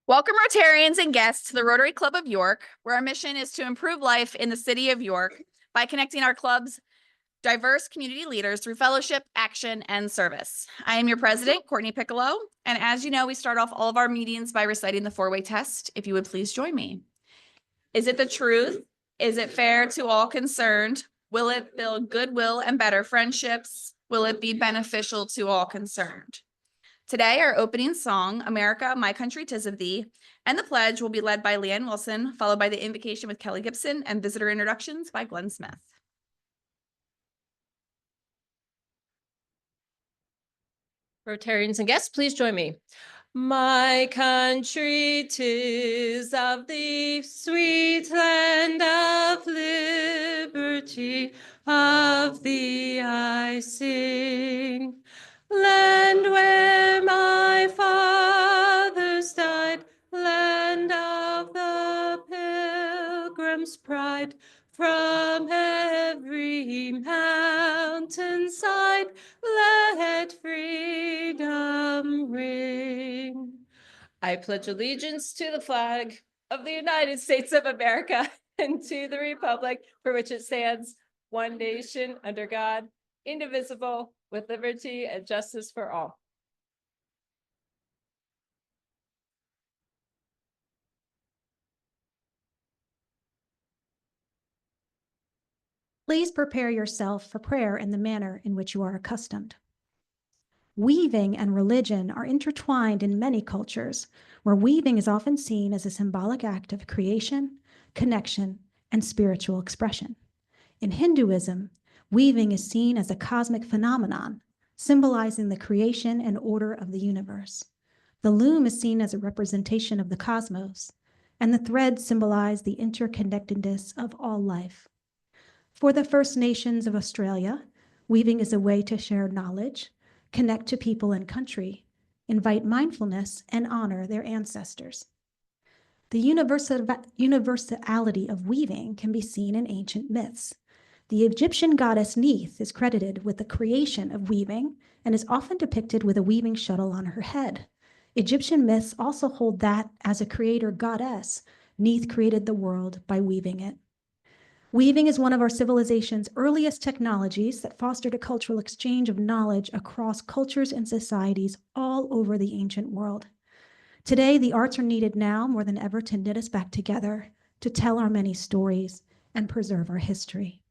Welcome Rotarians and guests to the Rotary Club of York, where our mission is to improve life in the city of York by connecting our club's diverse community leaders through fellowship, action, and service. I am your president, Courtney Piccolo, and as you know, we start off all of our meetings by reciting the four-way test. If you would please join me. Is it the truth? Is it fair to all concerned? Will it build goodwill and better friendships? Will it be beneficial to all concerned? Today, our opening song, America, My Country 'Tis of Thee, and the pledge will be led by Leanne Wilson, followed by the invocation with Kelly Gibson and visitor introductions by Glenn Smith. Rotarians and guests, please join me. My country, 'tis of thee, sweet land of liberty, of thee I sing. Land where my fathers died, land of the pilgrim's pride, from every mountainside, let freedom ring. I pledge allegiance to the flag of the United States of America and to the republic for which it stands, one nation under God, indivisible, with liberty and justice for all. Please prepare yourself for prayer in the manner in which you are accustomed. Weaving and religion are intertwined in many cultures, where weaving is often seen as a symbolic act of creation, connection, and spiritual expression. In Hinduism, weaving is seen as a cosmic phenomenon, symbolizing the creation and order of the universe. The loom is seen as a representation of the cosmos, and the threads symbolize the interconnectedness of all life. For the First Nations of Australia, weaving is a way to share knowledge, connect to people and country, invite mindfulness, and honor their ancestors. The universality of weaving can be seen in ancient myths. The Egyptian goddess Neith is credited with the creation of weaving and is often depicted with a weaving shuttle on her head. Egyptian myths also hold that, as a creator goddess, Neith created the world by weaving it. Weaving is one of our civilization's earliest technologies that fostered a cultural exchange of knowledge across cultures and societies all over the ancient world. Today, the arts are needed now more than ever to knit us back together, to tell our many stories, and preserve our history.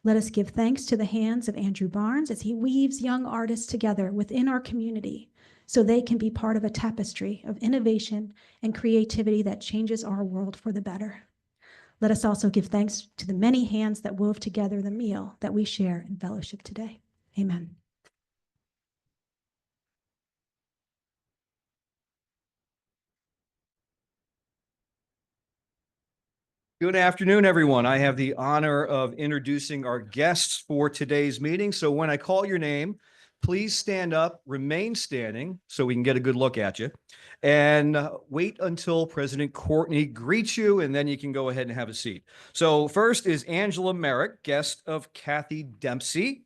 Let us give thanks to the hands of Andrew Barnes as he weaves young artists together within our community so they can be part of a tapestry of innovation and creativity that changes our world for the better. Let us also give thanks to the many hands that wove together the meal that we share in fellowship today. Amen. Good afternoon, everyone. I have the honor of introducing our guests for today's meeting. So when I call your name, please stand up, remain standing so we can get a good look at you, and wait until President Courtney greets you, and then you can go ahead and have a seat. So first is Angela Merrick, guest of Kathy Dempsey.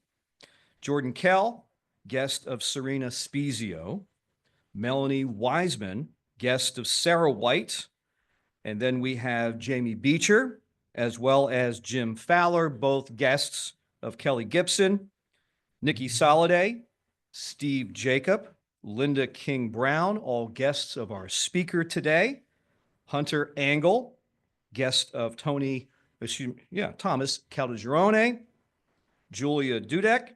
Jordan Kell, guest of Serena Spezio. Melanie Wiseman, guest of Sarah White. And then we have Jamie Beecher, as well as Jim Fowler, both guests of Kelly Gibson, Nikki Soliday, Steve Jacob, Linda King Brown, all guests of our speaker today, Hunter Angle, guest of Thomas Calderone, Julia Dudek,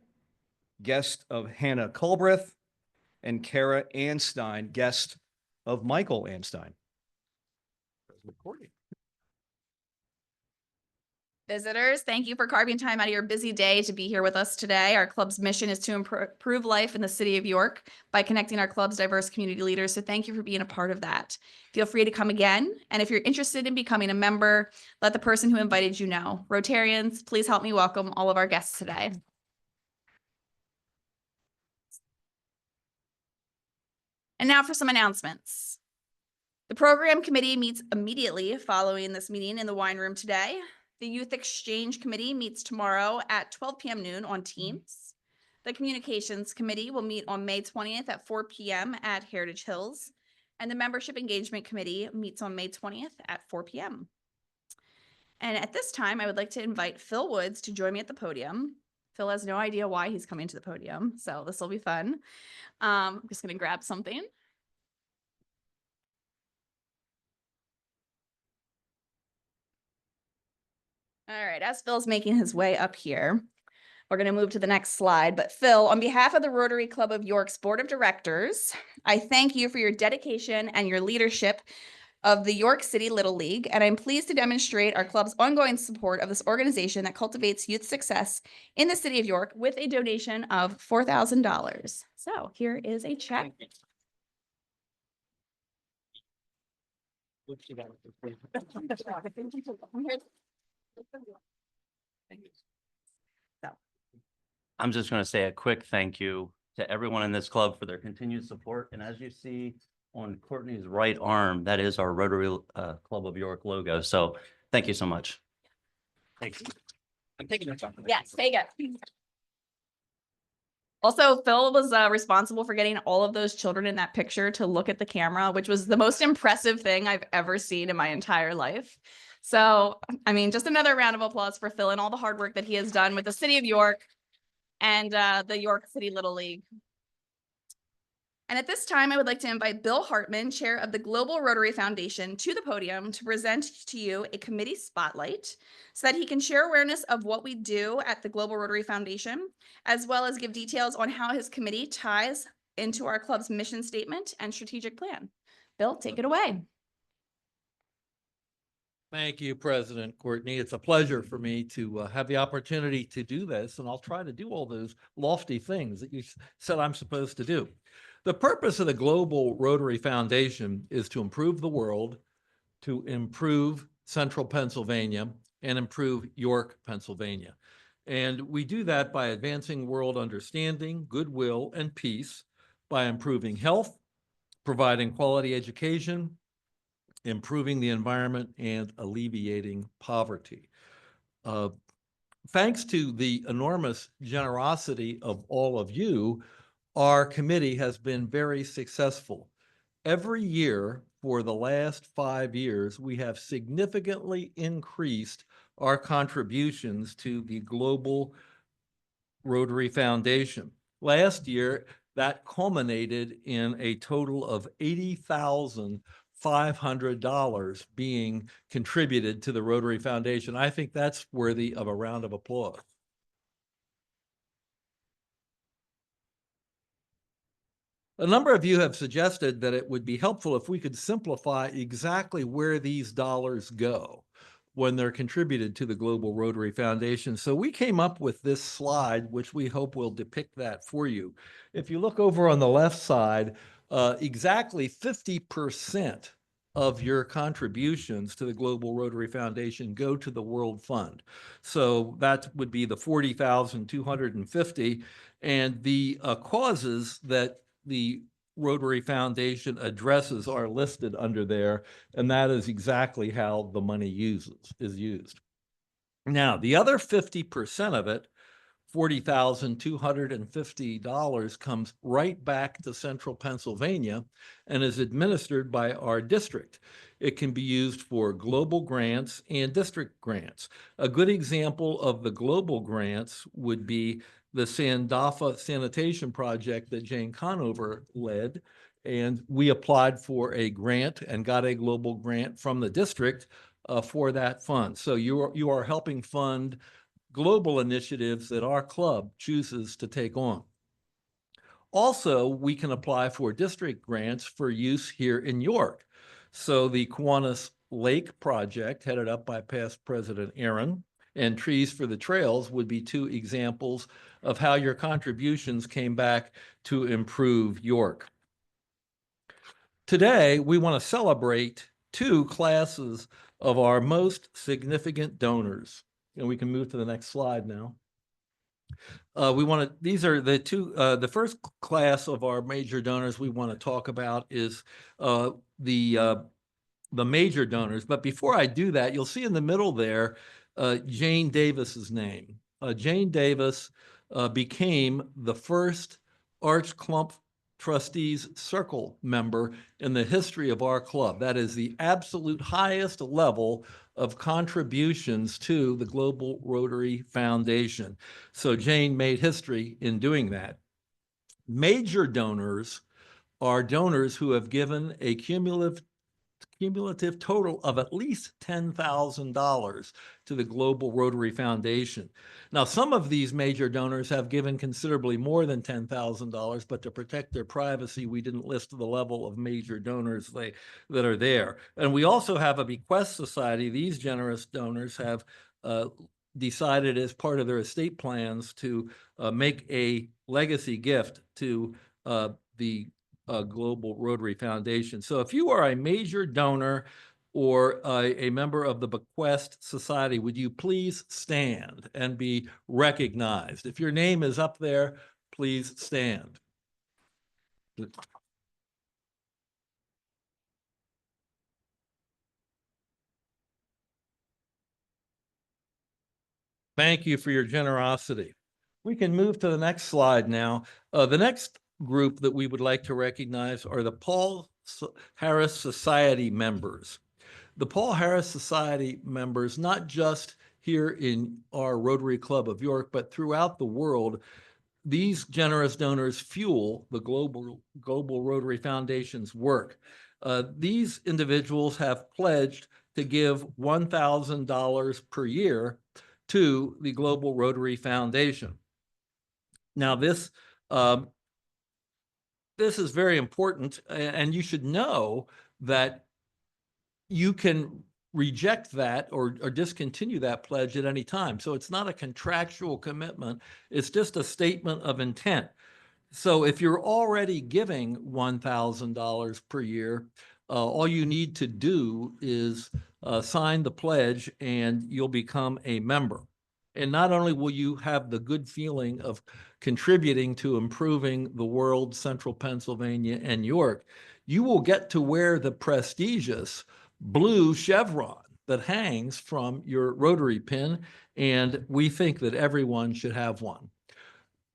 guest of Hannah Culbreth, and Kara Anstein, guest of Michael Anstein. Visitors, thank you for carving time out of your busy day to be here with us today. Our club's mission is to improve life in the city of York by connecting our club's diverse community leaders. So thank you for being a part of that. Feel free to come again. And if you're interested in becoming a member, let the person who invited you know. Rotarians, please help me welcome all of our guests today. And now for some announcements. The program committee meets immediately following this meeting in the wine room today. The Youth Exchange Committee meets tomorrow at 12 p.m. noon on Teams. The Communications Committee will meet on May 20th at 4 p.m. at Heritage Hills. And the Membership Engagement Committee meets on May 20th at 4 p.m. And at this time, I would like to invite Phil Woods to join me at the podium. Phil has no idea why he's coming to the podium, so this will be fun. I'm just going to grab something. All right, as Phil's making his way up here, we're going to move to the next slide. But Phil, on behalf of the Rotary Club of York's Board of Directors, I thank you for your dedication and your leadership of the York City Little League, and I'm pleased to demonstrate our club's ongoing support of this organization that cultivates youth success in the city of York with a donation of $4,000. So here is a check. I'm just going to say a quick thank you to everyone in this club for their continued support. And as you see on Courtney's right arm, that is our Rotary Club of York logo. So thank you so much. Thanks. I'm taking your time. Yes, take it. Also, Phil was responsible for getting all of those children in that picture to look at the camera, which was the most impressive thing I've ever seen in my entire life. So, I mean, just another round of applause for Phil and all the hard work that he has done with the city of York and the York City Little League. And at this time, I would like to invite Bill Hartman, Chair of the Global Rotary Foundation, to the podium to present to you a committee spotlight so that he can share awareness of what we do at the Global Rotary Foundation, as well as give details on how his committee ties into our club's mission statement and strategic plan. Bill, take it away. Thank you, President Courtney. It's a pleasure for me to have the opportunity to do this, and I'll try to do all those lofty things that you said I'm supposed to do. The purpose of the Global Rotary Foundation is to improve the world, to improve Central Pennsylvania, and improve York, Pennsylvania. And we do that by advancing world understanding, goodwill, and peace, by improving health, providing quality education, improving the environment, and alleviating poverty. Thanks to the enormous generosity of all of you, our committee has been very successful. Every year for the last 5 years, we have significantly increased our contributions to the Global Rotary Foundation. Last year, that culminated in a total of $80,500 being contributed to the Rotary Foundation. I think that's worthy of a round of applause. A number of you have suggested that it would be helpful if we could simplify exactly where these dollars go when they're contributed to the Global Rotary Foundation. So we came up with this slide, which we hope will depict that for you. If you look over on the left side, exactly 50% of your contributions to the Global Rotary Foundation go to the World Fund. So that would be the $40,250, and the causes that the Rotary Foundation addresses are listed under there, and that is exactly how the money is used. Now, the other 50% of it, $40,250, comes right back to Central Pennsylvania and is administered by our district. It can be used for global grants and district grants. A good example of the global grants would be the Sandafa sanitation project that Jane Conover led, and we applied for a grant and got a global grant from the district for that fund. So you are helping fund global initiatives that our club chooses to take on. Also, we can apply for district grants for use here in York. So the Kiwanis Lake project, headed up by past President Aaron, and Trees for the Trails would be two examples of how your contributions came back to improve York. Today, we want to celebrate two classes of our most significant donors. And we can move to the next slide now. These are the two, the first class of our major donors we want to talk about is the major donors. But before I do that, you'll see in the middle there, Jane Davis's name. Jane Davis became the first Arch Clump Trustees Circle member in the history of our club. That is the absolute highest level of contributions to the Global Rotary Foundation. So Jane made history in doing that. Major donors are donors who have given a cumulative total of at least $10,000 to the Global Rotary Foundation. Now, some of these major donors have given considerably more than $10,000, but to protect their privacy, we didn't list the level of major donors that are there. And we also have a bequest society. These generous donors have decided as part of their estate plans to make a legacy gift to the Global Rotary Foundation. So if you are a major donor or a member of the Bequest Society, would you please stand and be recognized? If your name is up there, please stand. Thank you for your generosity. We can move to the next slide now. The next group that we would like to recognize are the Paul Harris Society members. The Paul Harris Society members, not just here in our Rotary Club of York, but throughout the world, these generous donors fuel the Global Rotary Foundation's work. These individuals have pledged to give $1,000 per year to the Global Rotary Foundation. Now, this is very important, and you should know that you can reject that or discontinue that pledge at any time. So it's not a contractual commitment. It's just a statement of intent. So if you're already giving $1,000 per year, all you need to do is sign the pledge and you'll become a member. And not only will you have the good feeling of contributing to improving the world, Central Pennsylvania, and York, you will get to wear the prestigious blue chevron that hangs from your Rotary pin, and we think that everyone should have one.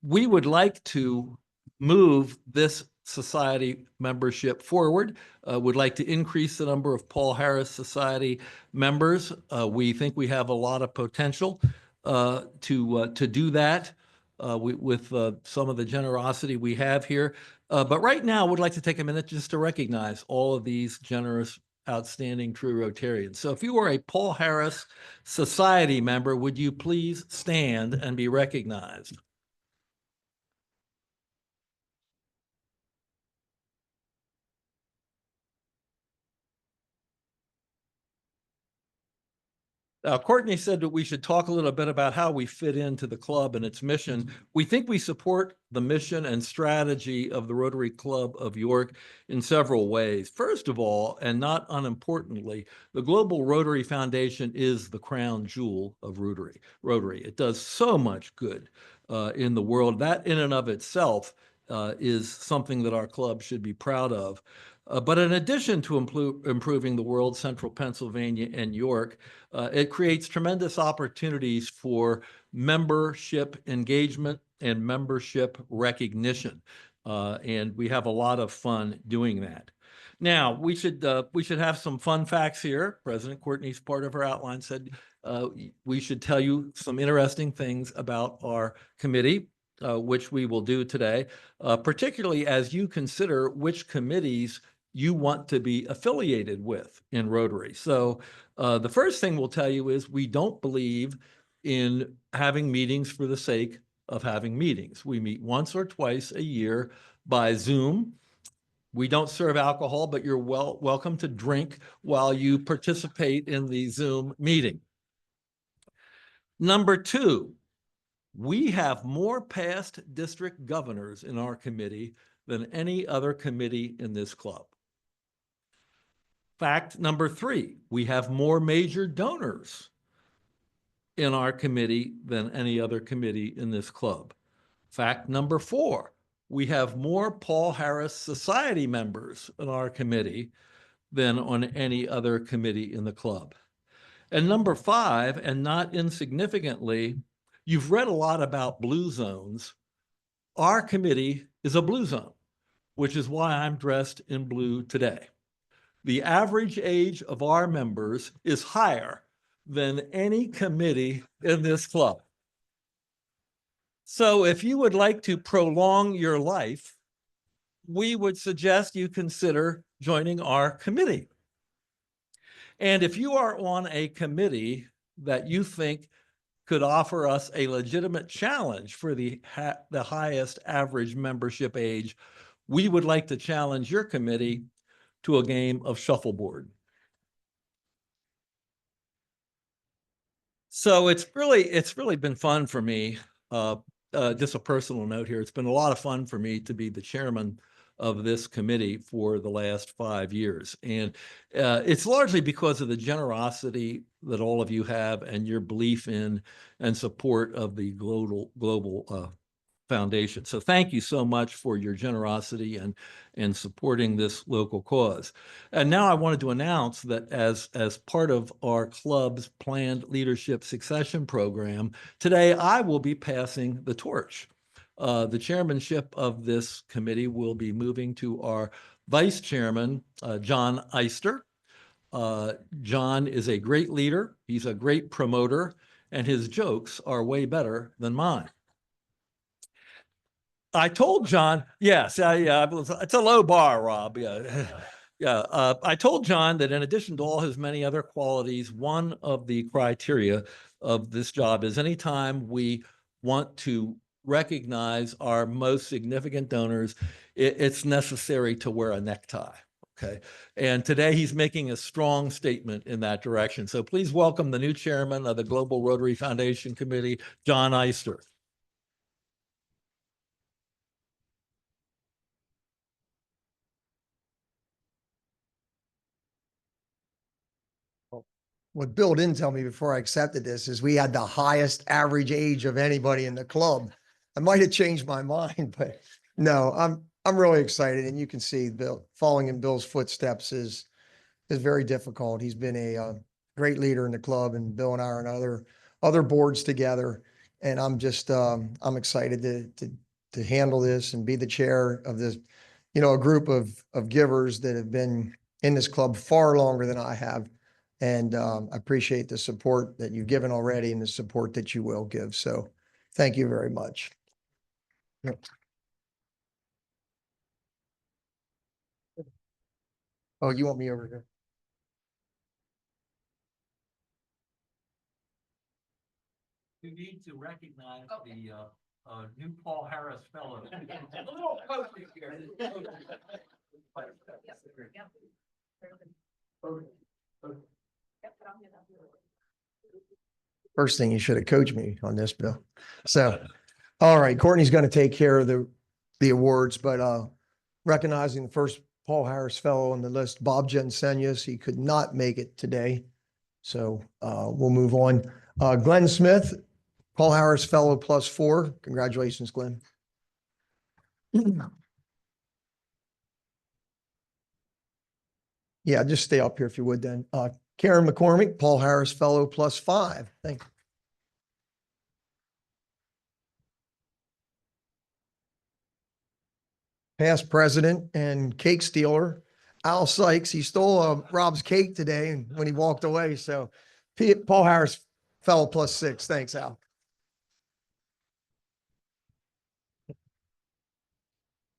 We would like to move this society membership forward. Would like to increase the number of Paul Harris Society members. We think we have a lot of potential to do that with some of the generosity we have here. But right now, we'd like to take a minute just to recognize all of these generous, outstanding true Rotarians. So if you are a Paul Harris Society member, would you please stand and be recognized? Courtney said that we should talk a little bit about how we fit into the club and its mission. We think we support the mission and strategy of the Rotary Club of York in several ways. First of all, and not unimportantly, the Global Rotary Foundation is the crown jewel of Rotary. It does so much good in the world. That in and of itself is something that our club should be proud of. But in addition to improving the world, Central Pennsylvania, and York, it creates tremendous opportunities for membership engagement and membership recognition. And we have a lot of fun doing that. Now, we should have some fun facts here. President Courtney's part of her outline said we should tell you some interesting things about our committee, which we will do today, particularly as you consider which committees you want to be affiliated with in Rotary. So the first thing we'll tell you is we don't believe in having meetings for the sake of having meetings. We meet once or twice a year by Zoom. We don't serve alcohol, but you're welcome to drink while you participate in the Zoom meeting. Number two, we have more past district governors in our committee than any other committee in this club. Fact number three, we have more major donors in our committee than any other committee in this club. Fact number four, we have more Paul Harris Society members in our committee than on any other committee in the club. And number five, and not insignificantly, you've read a lot about blue zones. Our committee is a blue zone. which is why I'm dressed in blue today. The average age of our members is higher than any committee in this club. So if you would like to prolong your life, we would suggest you consider joining our committee. And if you are on a committee that you think could offer us a legitimate challenge for the highest average membership age, we would like to challenge your committee to a game of shuffleboard. So it's really been fun for me. Just a personal note here. It's been a lot of fun for me to be the chairman of this committee for the last 5 years. And it's largely because of the generosity that all of you have and your belief in and support of the global Foundation. So thank you so much for your generosity and supporting this local cause. And now I wanted to announce that as part of our club's planned leadership succession program, today I will be passing the torch. The chairmanship of this committee will be moving to our vice chairman, John Eister. John is a great leader. He's a great promoter, and his jokes are way better than mine. I told John, yes, it's a low bar, Rob. Yeah, yeah. I told John that in addition to all his many other qualities, one of the criteria of this job is anytime we want to recognize our most significant donors, it's necessary to wear a necktie. Okay. And today he's making a strong statement in that direction. So please welcome the new chairman of the Global Rotary Foundation Committee, John Eister. What Bill didn't tell me before I accepted this is we had the highest average age of anybody in the club. I might have changed my mind, but no, I'm really excited. And you can see Bill following in Bill's footsteps is very difficult. He's been a great leader in the club, and Bill and I are on other boards together. And I'm just I'm excited to handle this and be the chair of this, a group of givers that have been in this club far longer than I have. And I appreciate the support that you've given already and the support that you will give. So thank you very much. Yep. Oh, you want me over here? You need to recognize the new Paul Harris Fellow. First thing, you should have coached me on this, Bill. So, all right, Courtney's going to take care of the awards, but recognizing the first Paul Harris Fellow on the list, Bob Jensenyas, he could not make it today. So we'll move on. Glenn Smith, Paul Harris Fellow +4. Congratulations, Glenn. Yeah, just stay up here if you would then. Karen McCormick, Paul Harris Fellow +5. Thank you. Past president and cake stealer, Al Sykes. He stole Rob's cake today and when he walked away. So Paul Harris Fellow +6. Thanks, Al.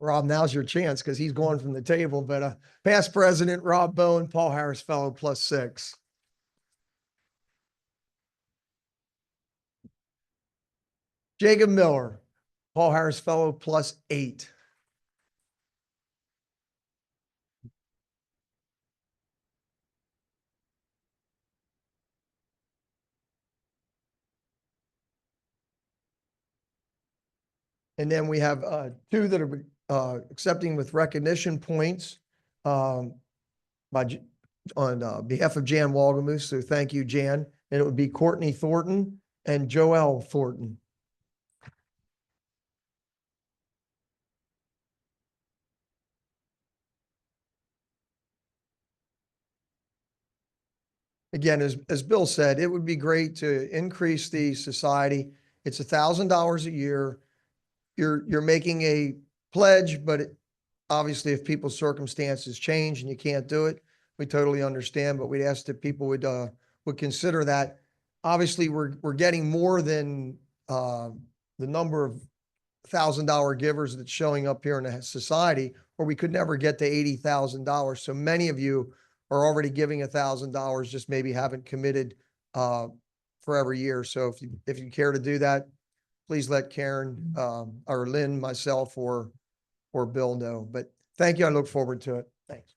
Rob, now's your chance because he's gone from the table. But past president, Rob Bowen, Paul Harris Fellow +6. Jacob Miller, Paul Harris Fellow +8. And then we have two that are accepting with recognition points on behalf of Jan Walgamoose. So thank you, Jan. And it would be Courtney Thornton and Joelle Thornton. Again, as Bill said, it would be great to increase the society. It's $1,000 a year. You're making a pledge, but Obviously, if people's circumstances change and you can't do it, we totally understand, but we'd ask that people would consider that. Obviously, we're getting more than, the number of $1,000 givers that's showing up here in the society, or we could never get to $80,000. So many of you are already giving $1,000, just maybe haven't committed, for every year. So if you care to do that, please let Karen, or Lynn, myself, or Bill know. But thank you. I look forward to it. Thanks.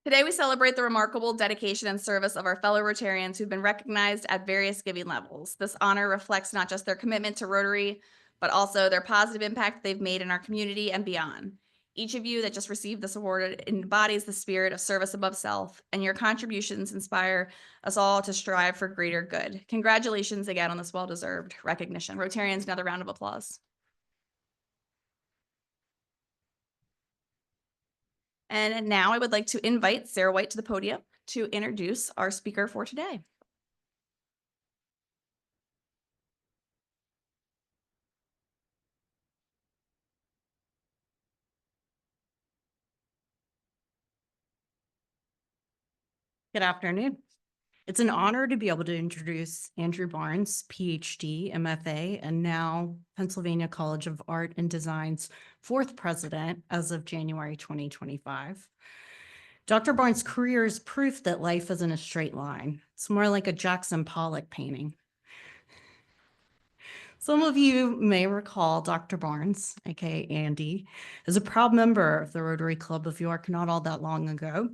Today, we celebrate the remarkable dedication and service of our fellow Rotarians who've been recognized at various giving levels. This honor reflects not just their commitment to Rotary, but also their positive impact they've made in our community and beyond. Each of you that just received this award embodies the spirit of service above self, and your contributions inspire us all to strive for greater good. Congratulations again on this well-deserved recognition. Rotarians, another round of applause. And now I would like to invite Sarah White to the podium to introduce our speaker for today. Good afternoon. It's an honor to be able to introduce Andrew Barnes, PhD, MFA, and now Pennsylvania College of Art and Design's fourth president as of January 2025. Dr. Barnes' career is proof that life isn't a straight line. It's more like a Jackson Pollock painting. Some of you may recall Dr. Barnes, aka Andy, as a proud member of the Rotary Club of York not all that long ago.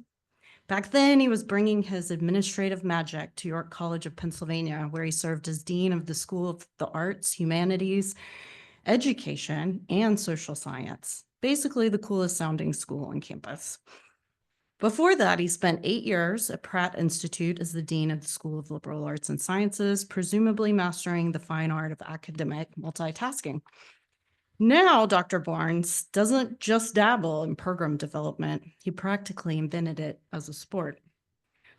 Back then, he was bringing his administrative magic to York College of Pennsylvania, where he served as Dean of the School of the Arts, Humanities, Education, and Social Science. Basically, the coolest sounding school on campus. Before that, he spent 8 years at Pratt Institute as the Dean of the School of Liberal Arts and Sciences, presumably mastering the fine art of academic multitasking. Now, Dr. Barnes doesn't just dabble in program development, he practically invented it as a sport.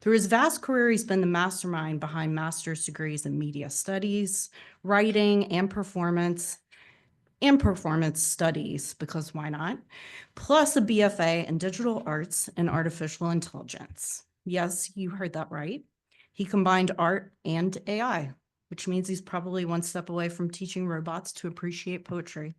Through his vast career, he's been the mastermind behind master's degrees in media studies, writing, and performance studies, because why not? Plus a BFA in digital arts and artificial intelligence. Yes, you heard that right. He combined art and AI, which means he's probably one step away from teaching robots to appreciate poetry.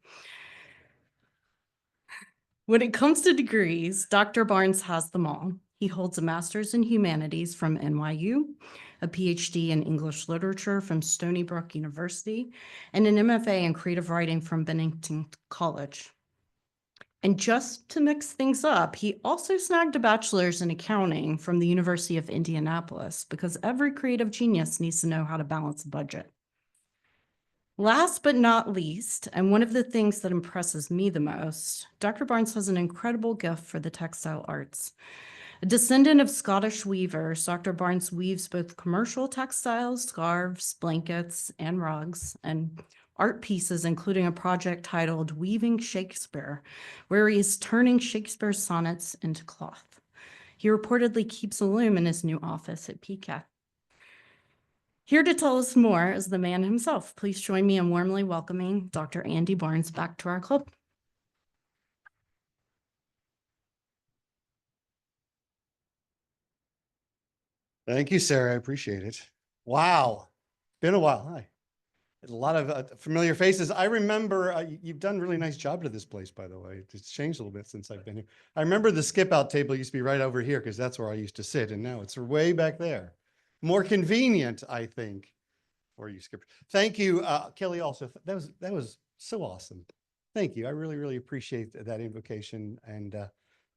When it comes to degrees, Dr. Barnes has them all. He holds a master's in humanities from NYU, a PhD in English literature from Stony Brook University, and an MFA in creative writing from Bennington College. And just to mix things up, he also snagged a bachelor's in accounting from the University of Indianapolis, because every creative genius needs to know how to balance a budget. Last but not least, and one of the things that impresses me the most, Dr. Barnes has an incredible gift for the textile arts. A descendant of Scottish weavers, Dr. Barnes weaves both commercial textiles, scarves, blankets, and rugs, and art pieces, including a project titled Weaving Shakespeare, where he is turning Shakespeare's sonnets into cloth. He reportedly keeps a loom in his new office at PCAT. Here to tell us more is the man himself. Please join me in warmly welcoming Dr. Andy Barnes back to our club. Thank you, Sarah. I appreciate it. Wow. Been a while. Hi. A lot of familiar faces. I remember you've done a really nice job to this place, by the way. It's changed a little bit since I've been here. I remember the skip out table used to be right over here because that's where I used to sit. And now it's way back there. More convenient, I think, for you, Skipper. Thank you, Kelly, also. That was so awesome. Thank you. I really, really appreciate that invocation. And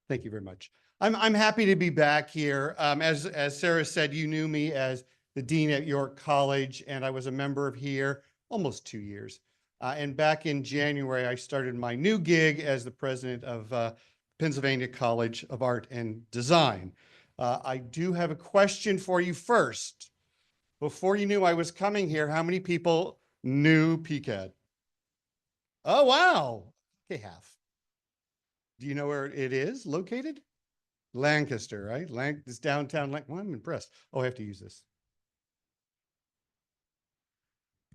thank you very much. I'm happy to be back here. As Sarah said, you knew me as the Dean at York College, and I was a member of here almost 2 years. And back in January, I started my new gig as the president of Pennsylvania College of Art and Design. I do have a question for you first. Before you knew I was coming here, how many people knew PCAD? Oh, wow. Okay, half. Do you know where it is located? Lancaster, right? It's downtown. Well, I'm impressed. Oh, I have to use this.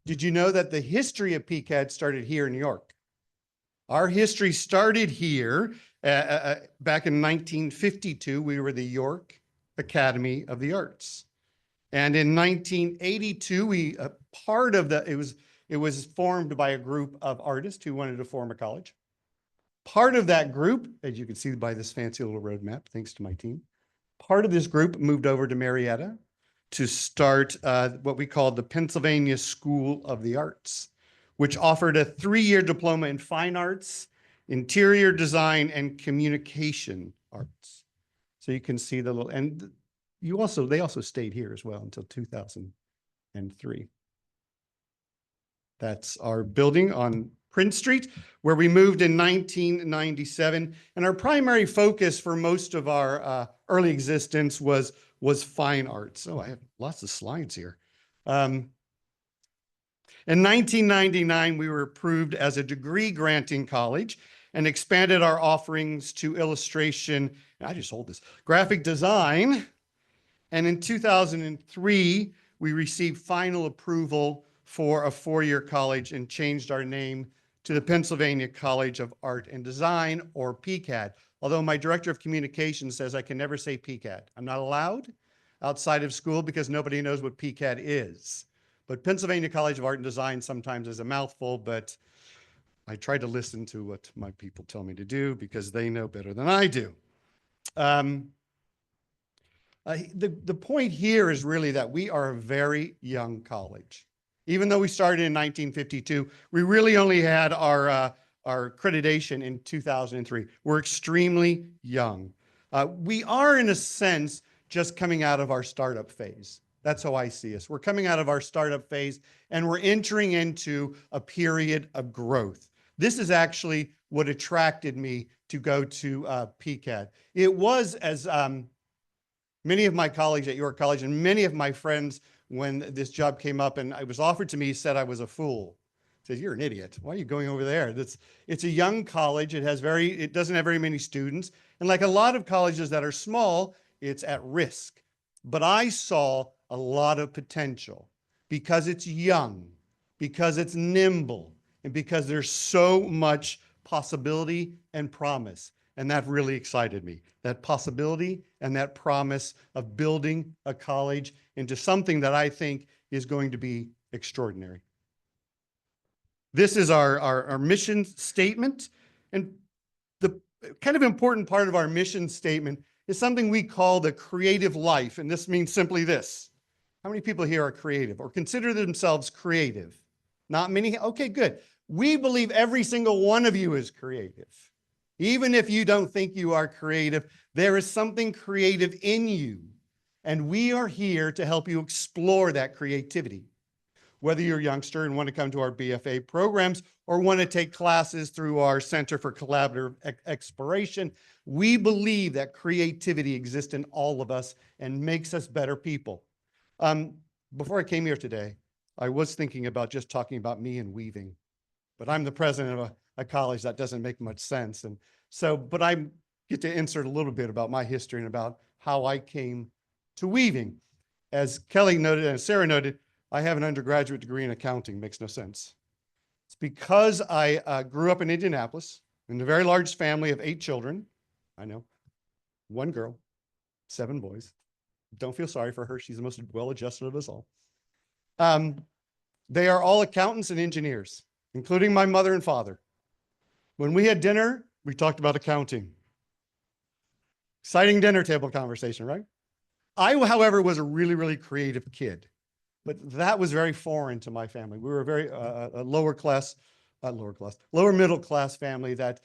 Did you know that the history of PCAD started here in New York? Our history started here back in 1952. We were the York Academy of the Arts. And in 1982, it was formed by a group of artists who wanted to form a college. Part of that group, as you can see by this fancy little roadmap, thanks to my team, part of this group moved over to Marietta to start what we called the Pennsylvania School of the Arts, which offered a 3-year diploma in fine arts, interior design, and communication arts. So you can see the little, and they also stayed here as well until 2003. That's our building on Prince Street, where we moved in 1997. And our primary focus for most of our early existence was fine arts. Oh, I have lots of slides here. In 1999, we were approved as a degree granting college and expanded our offerings to illustration, I just hold this, graphic design. And in 2003, we received final approval for a 4-year college and changed our name to the Pennsylvania College of Art and Design, or PCAD. Although my director of communications says I can never say PCAD. I'm not allowed outside of school because nobody knows what PCAD is. But Pennsylvania College of Art and Design sometimes is a mouthful, but I try to listen to what my people tell me to do because they know better than I do. The point here is really that we are a very young college. Even though we started in 1952, we really only had our accreditation in 2003. We're extremely young. We are, in a sense, just coming out of our startup phase. That's how I see us. We're coming out of our startup phase and we're entering into a period of growth. This is actually what attracted me to go to PCAD. It was, as many of my colleagues at York College and many of my friends, when this job came up and it was offered to me, said I was a fool. Said, you're an idiot. Why are you going over there? It's a young college. It doesn't have very many students. And like a lot of colleges that are small, it's at risk. But I saw a lot of potential because it's young, because it's nimble, and because there's so much possibility and promise. And that really excited me, that possibility and that promise of building a college into something that I think is going to be extraordinary. This is our mission statement. And the kind of important part of our mission statement is something we call the creative life. And this means simply this. How many people here are creative or consider themselves creative? Not many? Okay, good. We believe every single one of you is creative. Even if you don't think you are creative, there is something creative in you. And we are here to help you explore that creativity. Whether you're a youngster and want to come to our BFA programs or want to take classes through our Center for Collaborative Exploration, we believe that creativity exists in all of us and makes us better people. Before I came here today, I was thinking about just talking about me and weaving, but I'm the president of a college that doesn't make much sense. And so, but I get to insert a little bit about my history and about how I came to weaving. As Kelly noted and Sarah noted, I have an undergraduate degree in accounting. Makes no sense. It's because I grew up in Indianapolis in a very large family of 8 children. I know, 1 girl, 7 boys. Don't feel sorry for her. She's the most well-adjusted of us all. They are all accountants and engineers, including my mother and father. When we had dinner, we talked about accounting. Exciting dinner table conversation, right? I, however, was a really, really creative kid, but that was very foreign to my family. We were a very lower middle class family that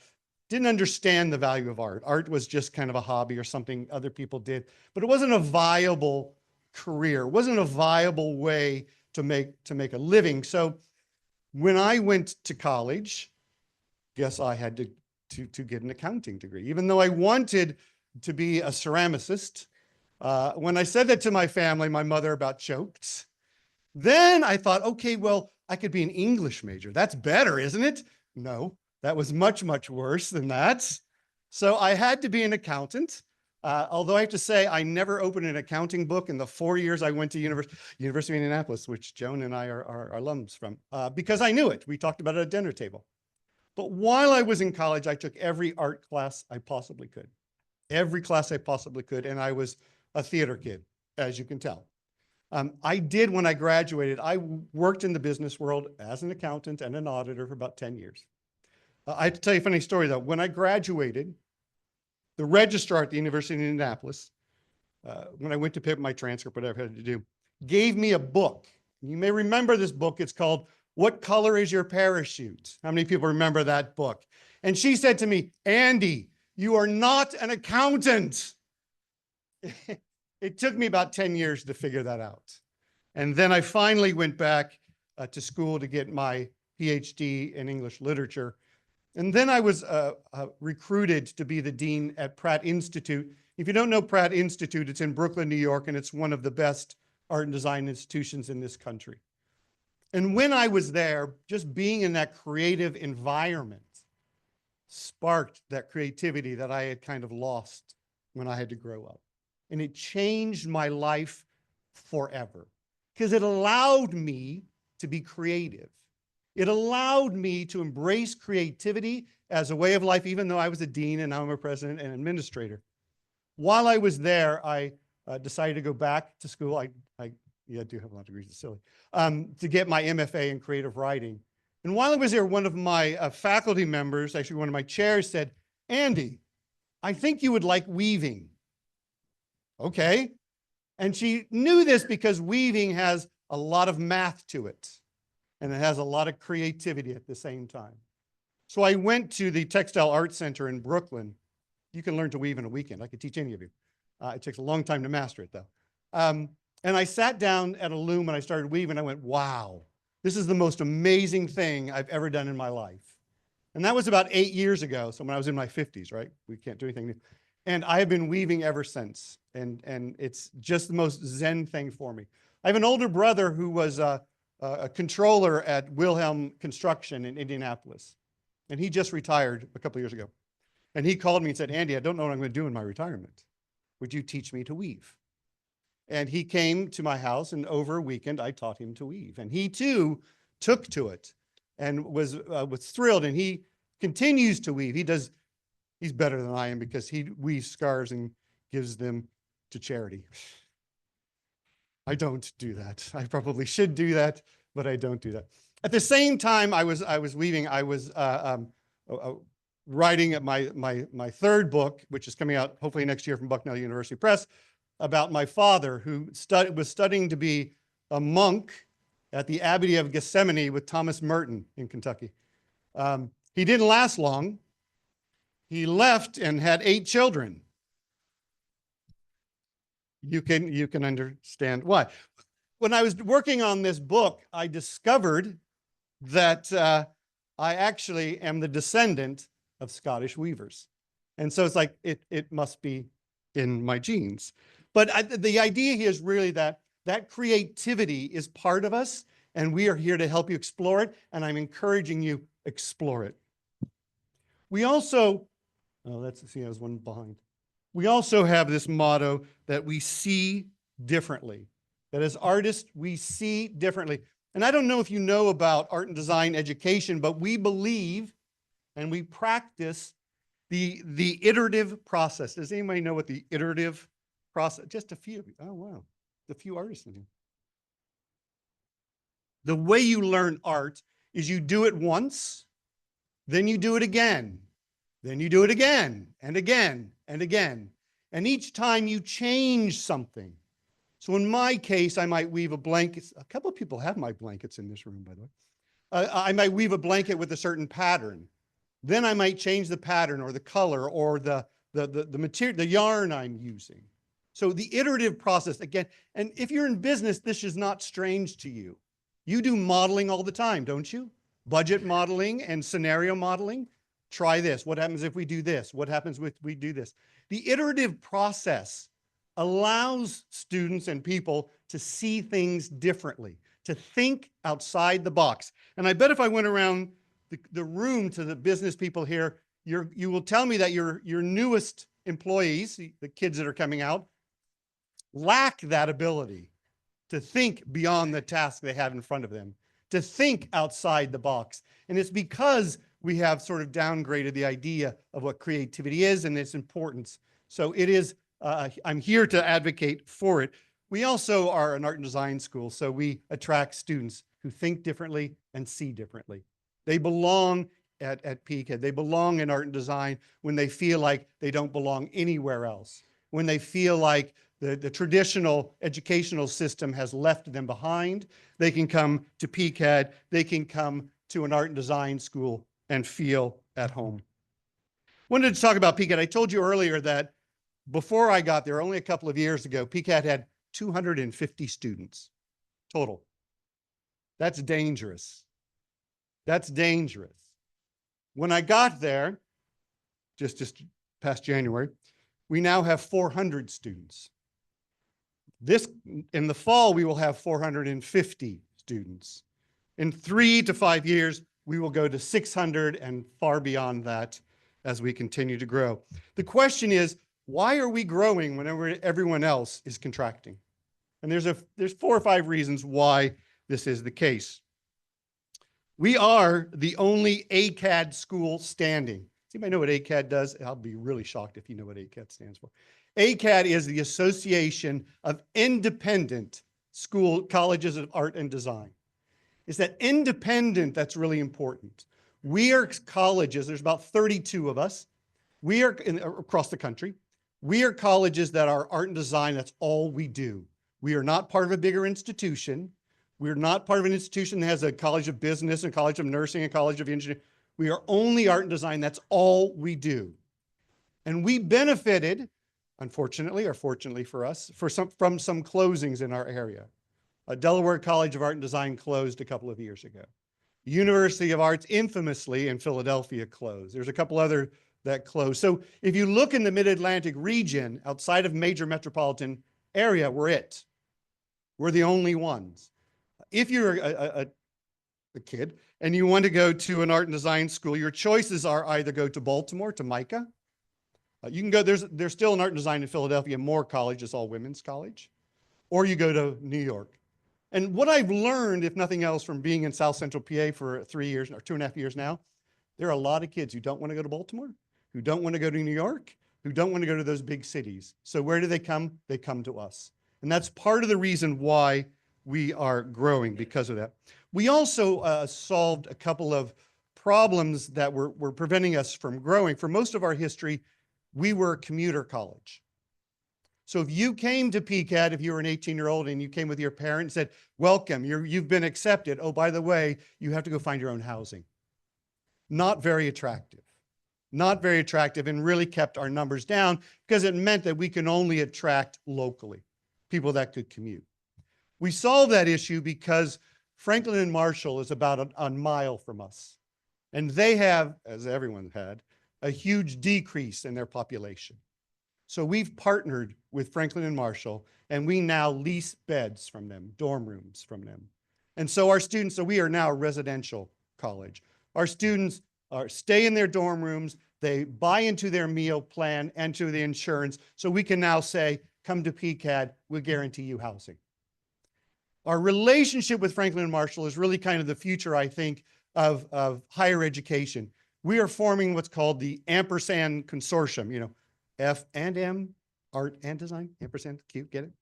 didn't understand the value of art. Art was just kind of a hobby or something other people did, but it wasn't a viable career. It wasn't a viable way to make a living. So when I went to college, guess I had to get an accounting degree, even though I wanted to be a ceramicist. When I said that to my family, my mother about choked. Then I thought, okay, well, I could be an English major. That's better, isn't it? No, that was much, much worse than that. So I had to be an accountant. Although I have to say, I never opened an accounting book in the 4 years I went to University of Indianapolis, which Joan and I are alums from, because I knew it. We talked about it at dinner table. But while I was in college, I took every art class I possibly could. Every class I possibly could, and I was a theater kid, as you can tell. I did, when I graduated, I worked in the business world as an accountant and an auditor for about 10 years. I have to tell you a funny story, though. When I graduated, the registrar at the University of Indianapolis, when I went to pick up my transcript, whatever I had to do, gave me a book. You may remember this book. It's called What Color is Your Parachute? How many people remember that book? And she said to me, Andy, you are not an accountant. It took me about 10 years to figure that out. And then I finally went back to school to get my PhD in English literature. And then I was recruited to be the dean at Pratt Institute. If you don't know Pratt Institute, it's in Brooklyn, New York, and it's one of the best art and design institutions in this country. And when I was there, just being in that creative environment sparked that creativity that I had kind of lost when I had to grow up. And it changed my life forever because it allowed me to be creative. It allowed me to embrace creativity as a way of life, even though I was a dean and now I'm a president and administrator. While I was there, I decided to go back to school. I do have a lot of degrees, it's silly, to get my MFA in creative writing. And while I was there, one of my faculty members, actually one of my chairs, said, Andy, I think you would like weaving. Okay. And she knew this because weaving has a lot of math to it, and it has a lot of creativity at the same time. So I went to the Textile Arts Center in Brooklyn. You can learn to weave in a weekend. I could teach any of you. It takes a long time to master it, though. And I sat down at a loom and I started weaving. I went, wow, this is the most amazing thing I've ever done in my life. And that was about 8 years ago. So when I was in my 50s, right? We can't do anything new. And I have been weaving ever since. And it's just the most zen thing for me. I have an older brother who was a controller at Wilhelm Construction in Indianapolis. And he just retired a couple of years ago. And he called me and said, Andy, I don't know what I'm going to do in my retirement. Would you teach me to weave? And he came to my house, and over a weekend, I taught him to weave. And he too took to it and was thrilled. And he continues to weave. He's better than I am because he weaves scarves and gives them to charity. I don't do that. I probably should do that, but I don't do that. At the same time I was weaving, I was writing my third book, which is coming out hopefully next year from Bucknell University Press, about my father who was studying to be a monk at the Abbey of Gethsemane with Thomas Merton in Kentucky. He didn't last long. He left and had 8 children. You can understand why. When I was working on this book, I discovered that I actually am the descendant of Scottish weavers. And so it's like, it must be in my genes. But the idea here is really that creativity is part of us, and we are here to help you explore it, and I'm encouraging you, explore it. We also, let's see, I was one behind. We also have this motto that we see differently, that as artists, we see differently. And I don't know if you know about art and design education, but we believe and we practice the iterative process. Does anybody know what the iterative process? Just a few of you. Oh, wow. A few artists in here. The way you learn art is you do it once, then you do it again, then you do it again and again and again. And each time you change something. So in my case, I might weave a blanket. A couple of people have my blankets in this room, by the way. I might weave a blanket with a certain pattern. Then I might change the pattern or the color or the material, the yarn I'm using. So the iterative process, again, and if you're in business, this is not strange to you. You do modeling all the time, don't you? Budget modeling and scenario modeling. Try this. What happens if we do this? What happens if we do this? The iterative process allows students and people to see things differently, to think outside the box. And I bet if I went around the room to the business people here, you will tell me that your newest employees, the kids that are coming out, lack that ability to think beyond the task they have in front of them, to think outside the box. And it's because we have sort of downgraded the idea of what creativity is and its importance. So it is, I'm here to advocate for it. We also are an art and design school, so we attract students who think differently and see differently. They belong at PCAD. They belong in art and design when they feel like they don't belong anywhere else, when they feel like the traditional educational system has left them behind. They can come to PCAD, they can come to an art and design school and feel at home. Wanted to talk about PCAD. I told you earlier that before I got there, only a couple of years ago, PCAD had 250 students total. That's dangerous. That's dangerous. When I got there, just past January, we now have 400 students. In the fall, we will have 450 students. In 3 to 5 years, we will go to 600 and far beyond that as we continue to grow. The question is, why are we growing whenever everyone else is contracting? And there's 4 or 5 reasons why this is the case. We are the only ACAD school standing. Does anybody know what ACAD does? I'll be really shocked if you know what ACAD stands for. ACAD is the Association of Independent Colleges of Art and Design. It's that independent that's really important. We are colleges, there's about 32 of us. We are across the country. We are colleges that are art and design, that's all we do. We are not part of a bigger institution. We're not part of an institution that has a college of business, a college of nursing, a college of engineering. We are only art and design, that's all we do. And we benefited, unfortunately or fortunately for us, from some closings in our area. Delaware College of Art and Design closed a couple of years ago. University of Arts infamously in Philadelphia closed. There's a couple other that closed. So if you look in the Mid-Atlantic region, outside of major metropolitan area, we're it. We're the only ones. If you're a kid and you want to go to an art and design school, your choices are either go to Baltimore, to MICA. You can go, there's still an art and design in Philadelphia, Moore College, it's all women's college. Or you go to New York. And what I've learned, if nothing else, from being in South Central PA for 3 years or 2.5 years now, there are a lot of kids who don't want to go to Baltimore, who don't want to go to New York, who don't want to go to those big cities. So where do they come? They come to us. And that's part of the reason why we are growing, because of that. We also solved a couple of problems that were preventing us from growing. For most of our history, we were a commuter college. So if you came to PCAD, if you were an 18-year-old and you came with your parent and said, welcome, you've been accepted. Oh, by the way, you have to go find your own housing. Not very attractive. Not very attractive, and really kept our numbers down because it meant that we can only attract locally, people that could commute. We solved that issue because Franklin and Marshall is about a mile from us. And they have, as everyone had, a huge decrease in their population. So we've partnered with Franklin and Marshall, and we now lease beds from them, dorm rooms from them. And so our students, so we are now a residential college. Our students stay in their dorm rooms, they buy into their meal plan and to the insurance, so we can now say, come to PCAD, we'll guarantee you housing. Our relationship with Franklin and Marshall is really kind of the future, I think, of higher education. We are forming what's called the ampersand consortium, you know, F and M, art and design, ampersand, cute, get it?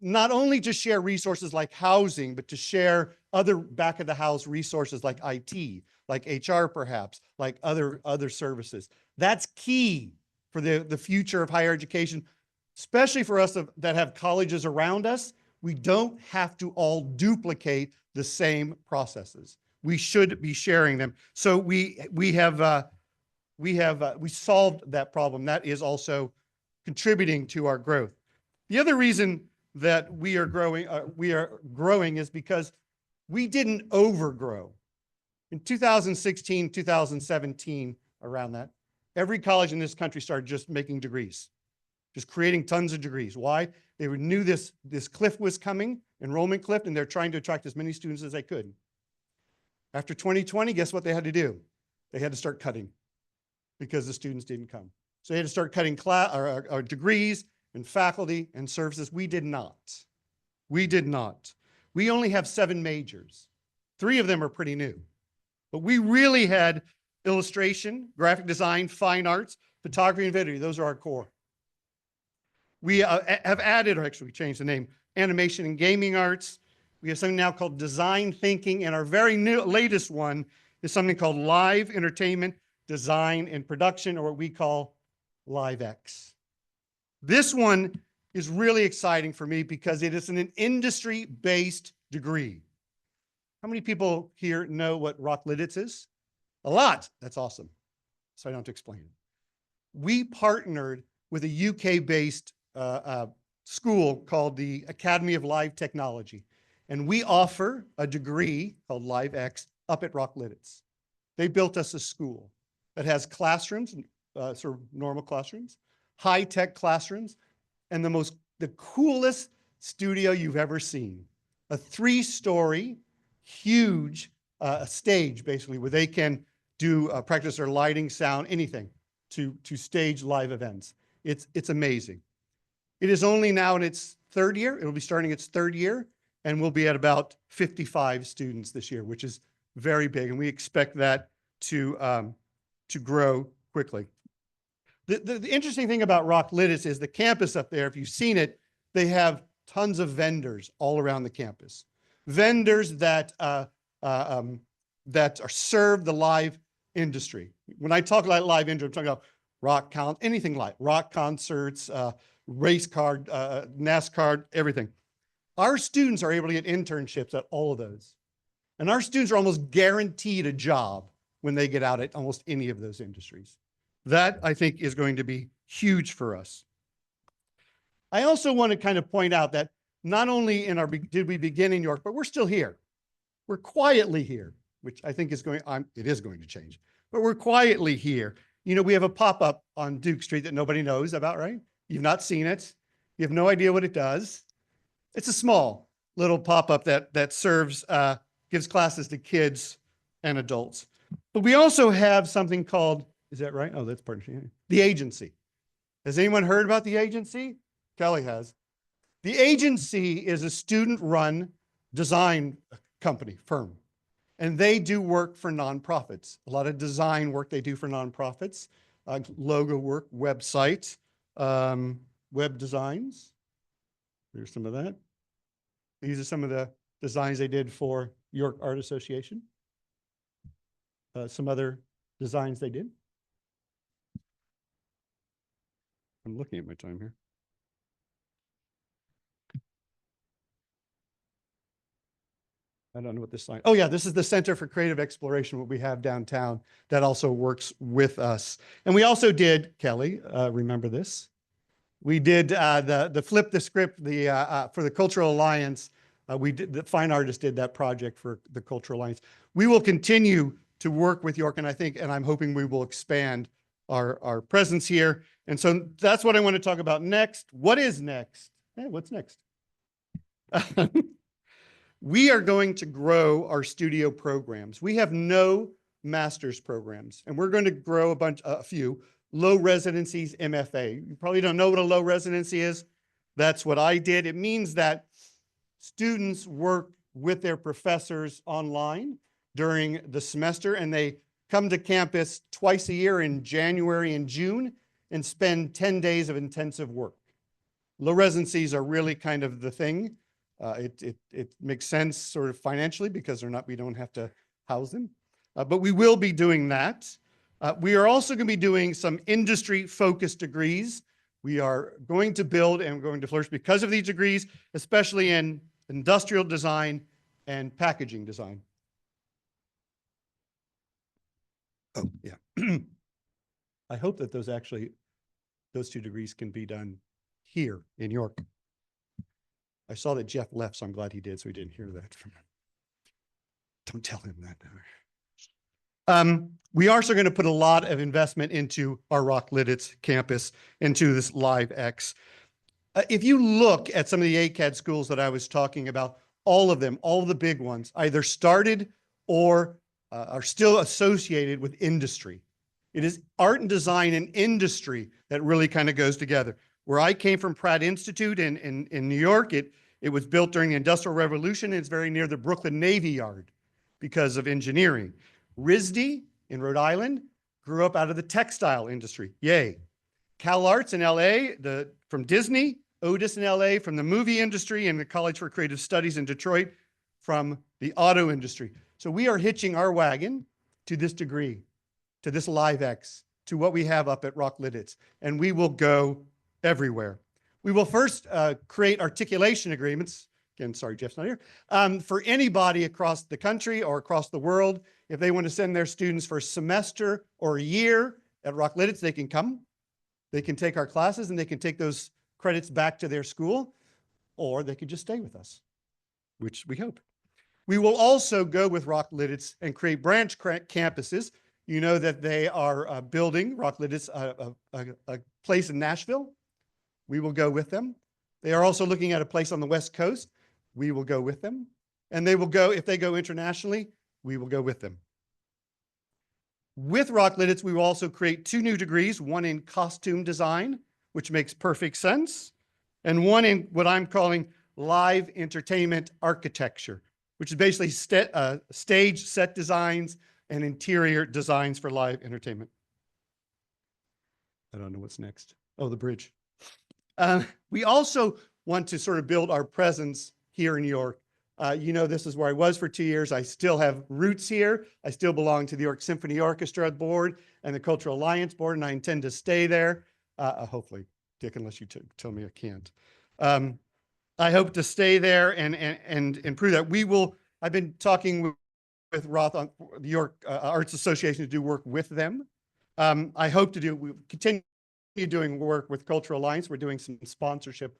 Not only to share resources like housing, but to share other back of the house resources like IT, like HR perhaps, like other services. That's key for the future of higher education, especially for us that have colleges around us. We don't have to all duplicate the same processes. We should be sharing them. So we solved that problem. That is also contributing to our growth. The other reason that we are growing is because we didn't overgrow. In 2016, 2017, around that, every college in this country started just making degrees, just creating tons of degrees. Why? They knew this cliff was coming, enrollment cliff, and they're trying to attract as many students as they could. After 2020, guess what they had to do? They had to start cutting because the students didn't come. So they had to start cutting or degrees and faculty and services. We did not. We did not. We only have 7 majors. 3 of them are pretty new. But we really had illustration, graphic design, fine arts, photography, and video. Those are our core. We have added, or actually we changed the name, animation and gaming arts. We have something now called design thinking, and our very new latest one is something called live entertainment, design, and production, or what we call LiveX. This one is really exciting for me because it is an industry-based degree. How many people here know what Rocklitz is? A lot. That's awesome. So I don't have to explain it. We partnered with a UK-based school called the Academy of Live Technology, and we offer a degree called LiveX up at Rocklitz. They built us a school that has classrooms, sort of normal classrooms, high-tech classrooms, and the coolest studio you've ever seen. A 3-story, huge stage, basically, where they can do practice their lighting, sound, anything to stage live events. It's amazing. It is only now in its 3rd year. It'll be starting its 3rd year, and we'll be at about 55 students this year, which is very big, and we expect that to grow quickly. The interesting thing about Rocklitz is the campus up there, if you've seen it, they have tons of vendors all around the campus. Vendors that serve the live industry. When I talk about live industry, I'm talking about anything like rock concerts, race car, NASCAR, everything. Our students are able to get internships at all of those. And our students are almost guaranteed a job when they get out at almost any of those industries. That, I think, is going to be huge for us. I also want to kind of point out that not only did we begin in York, but we're still here. We're quietly here, which I think is it is going to change, but we're quietly here. You know, we have a pop-up on Duke Street that nobody knows about, right? You've not seen it. You have no idea what it does. It's a small little pop-up that serves, gives classes to kids and adults. But we also have something called, is that right? Oh, that's partnership. The Agency. Has anyone heard about the Agency? Kelly has. The Agency is a student-run design company, firm, and they do work for nonprofits. A lot of design work they do for nonprofits, logo work, website, web designs. There's some of that. These are some of the designs they did for York Art Association. Some other designs they did. I'm looking at my time here. I don't know what this sign. Oh yeah, this is the Center for Creative Exploration, what we have downtown that also works with us. And we also did, Kelly, remember this? We did the Flip the Script for the Cultural Alliance. The fine artist did that project for the Cultural Alliance. We will continue to work with York, and I'm hoping we will expand our presence here. And so that's what I want to talk about next. What is next? Hey, what's next? We are going to grow our studio programs. We have no master's programs, and we're going to grow a few low residencies, MFA. You probably don't know what a low residency is. That's what I did. It means that students work with their professors online during the semester, and they come to campus twice a year in January and June and spend 10 days of intensive work. Low residencies are really kind of the thing. It makes sense sort of financially because we don't have to house them. But we will be doing that. We are also going to be doing some industry-focused degrees. We are going to build and going to flourish because of these degrees, especially in industrial design and packaging design. Oh, yeah. I hope that those 2 degrees can be done here in York. I saw that Jeff left, so I'm glad he did, so he didn't hear that from him. Don't tell him that. We are also going to put a lot of investment into our Rocklitz campus, into this LiveX. If you look at some of the ACAD schools that I was talking about, all of them, all of the big ones, either started or are still associated with industry. It is art and design and industry that really kind of goes together. Where I came from, Pratt Institute in New York, it was built during the Industrial Revolution. And it's very near the Brooklyn Navy Yard because of engineering. RISD in Rhode Island grew up out of the textile industry. Yay. Cal Arts in LA, from Disney, Otis in LA from the movie industry, and the College for Creative Studies in Detroit from the auto industry. So we are hitching our wagon to this degree, to this LiveX, to what we have up at Rocklidditz, and we will go everywhere. We will first create articulation agreements. Again, sorry, Jeff's not here. For anybody across the country or across the world, if they want to send their students for a semester or a year at Rocklidditz, they can come. They can take our classes and they can take those credits back to their school, or they could just stay with us, which we hope. We will also go with Rocklidditz and create branch campuses. You know that they are building Rocklidditz, a place in Nashville. We will go with them. They are also looking at a place on the West Coast. We will go with them. And they will go, if they go internationally, we will go with them. With Rocklidditz, we will also create 2 new degrees, one in costume design, which makes perfect sense, and one in what I'm calling live entertainment architecture, which is basically stage set designs and interior designs for live entertainment. I don't know what's next. Oh, the bridge. We also want to sort of build our presence here in New York. You know, this is where I was for 2 years. I still have roots here. I still belong to the York Symphony Orchestra Board and the Cultural Alliance Board, and I intend to stay there. Hopefully, Dick, unless you tell me I can't. I hope to stay there and improve that. We will, I've been talking with Roth on the York Arts Association to do work with them. I hope to we continue doing work with Cultural Alliance. We're doing some sponsorship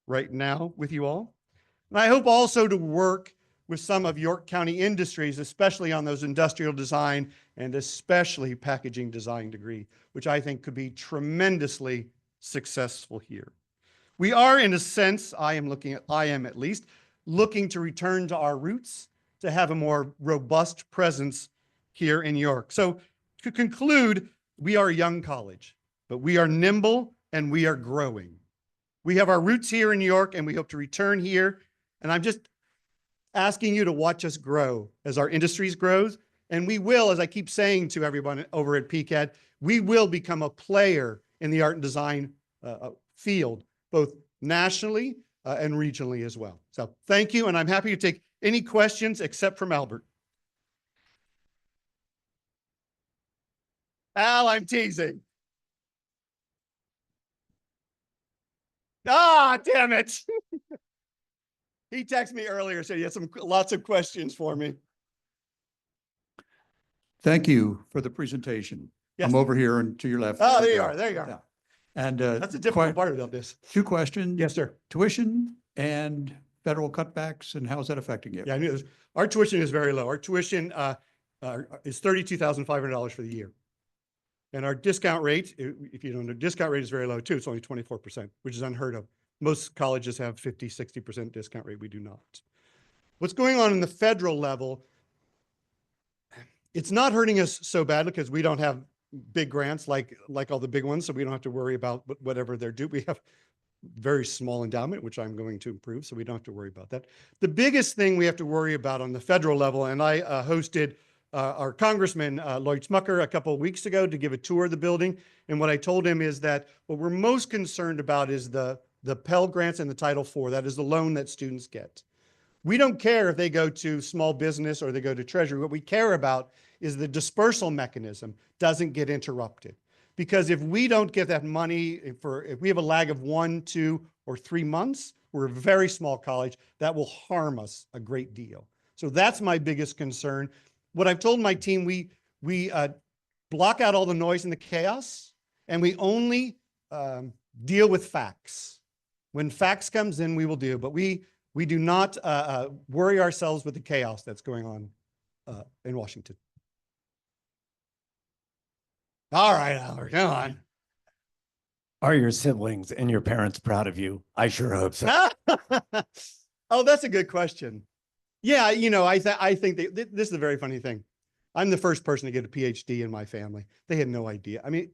right now with you all. And I hope also to work with some of York County industries, especially on those industrial design and especially packaging design degree, which I think could be tremendously successful here. We are, in a sense, I am at least, looking to return to our roots, to have a more robust presence here in York. So to conclude, we are a young college, but we are nimble and we are growing. We have our roots here in New York and we hope to return here. And I'm just asking you to watch us grow as our industries grows. And we will, as I keep saying to everyone over at PCAD, we will become a player in the art and design field, both nationally and regionally as well. So thank you. And I'm happy to take any questions except from Albert. Al, I'm teasing. Ah, damn it. He texted me earlier, said he had lots of questions for me. Thank you for the presentation. Yes. I'm over here and to your left. Oh, there you are. There you are. Yeah. And That's a difficult part about this. 2 questions. Yes, sir. Tuition and federal cutbacks, and how is that affecting you? Yeah, I knew this. Our tuition is very low. Our tuition is $32,500 for the year. And our discount rate, if you don't know, discount rate is very low too. It's only 24%, which is unheard of. Most colleges have 50, 60% discount rate. We do not. What's going on in the federal level, it's not hurting us so badly because we don't have big grants like all the big ones, so we don't have to worry about whatever they're due. We have very small endowment, which I'm going to improve, so we don't have to worry about that. The biggest thing we have to worry about on the federal level, and I hosted our Congressman Lloyd Smucker a couple of weeks ago to give a tour of the building, and what I told him is that what we're most concerned about is the Pell Grants and the Title IV. That is the loan that students get. We don't care if they go to small business or they go to Treasury. What we care about is the dispersal mechanism doesn't get interrupted. Because if we don't get that money, if we have a lag of 1, 2, or 3 months, we're a very small college, that will harm us a great deal. So that's my biggest concern. What I've told my team, we block out all the noise and the chaos, and we only deal with facts. When facts comes in, we will do, but we do not worry ourselves with the chaos that's going on in Washington. All right, Albert, come on. Are your siblings and your parents proud of you? I sure hope so. Oh, that's a good question. Yeah, you know, I think this is a very funny thing. I'm the first person to get a PhD in my family. They had no idea. I mean,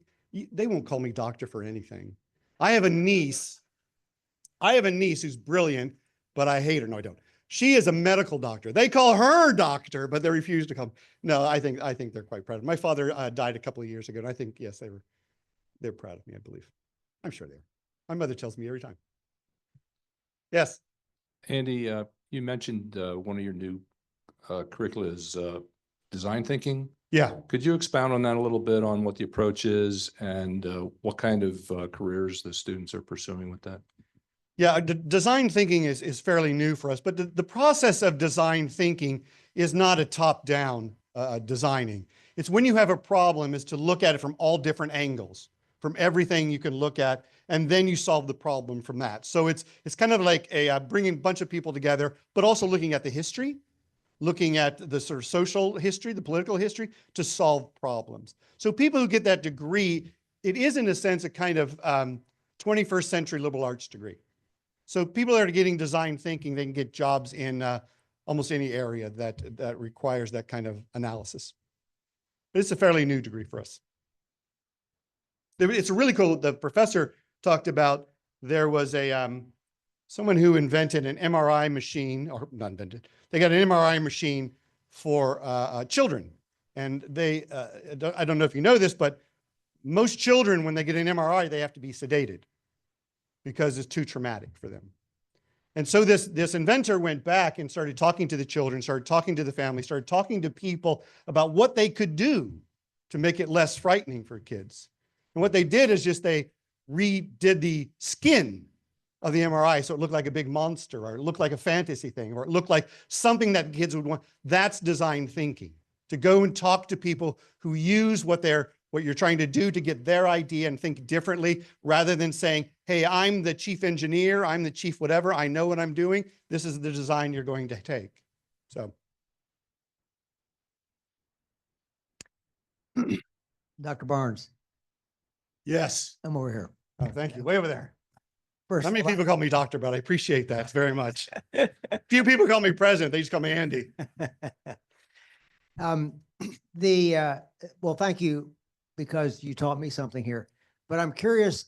they won't call me doctor for anything. I have a niece who's brilliant, but I hate her. No, I don't. She is a medical doctor. They call her doctor, but they refuse to come. No, I think they're quite proud of me. My father died a couple of years ago, and I think, yes, they're proud of me, I believe. I'm sure they are. My mother tells me every time. Yes. Andy, you mentioned one of your new curricula is design thinking. Yeah. Could you expound on that a little bit on what the approach is and what kind of careers the students are pursuing with that? Yeah, design thinking is fairly new for us, but the process of design thinking is not a top-down designing. It's when you have a problem is to look at it from all different angles, from everything you can look at, and then you solve the problem from that. So it's kind of like bringing a bunch of people together, but also looking at the history, looking at the sort of social history, the political history, to solve problems. So people who get that degree, it is in a sense a kind of 21st century liberal arts degree. So people that are getting design thinking, they can get jobs in almost any area that requires that kind of analysis. But it's a fairly new degree for us. It's really cool. The professor talked about there was someone who invented an MRI machine, or not invented. They got an MRI machine for children, and I don't know if you know this, but most children, when they get an MRI, they have to be sedated because it's too traumatic for them. And so this inventor went back and started talking to the children, started talking to the family, started talking to people about what they could do to make it less frightening for kids. And what they did is just they redid the skin of the MRI so it looked like a big monster, or it looked like a fantasy thing, or it looked like something that kids would want. That's design thinking, to go and talk to people who use what you're trying to do to get their idea and think differently, rather than saying, hey, I'm the chief engineer, I'm the chief whatever, I know what I'm doing. This is the design you're going to take. So. Dr. Barnes, Yes. I'm over here. Oh, thank you. Way over there. First, Not many people call me doctor, but I appreciate that very much. Few people call me president. They just call me Andy. Well, thank you, because you taught me something here, but I'm curious,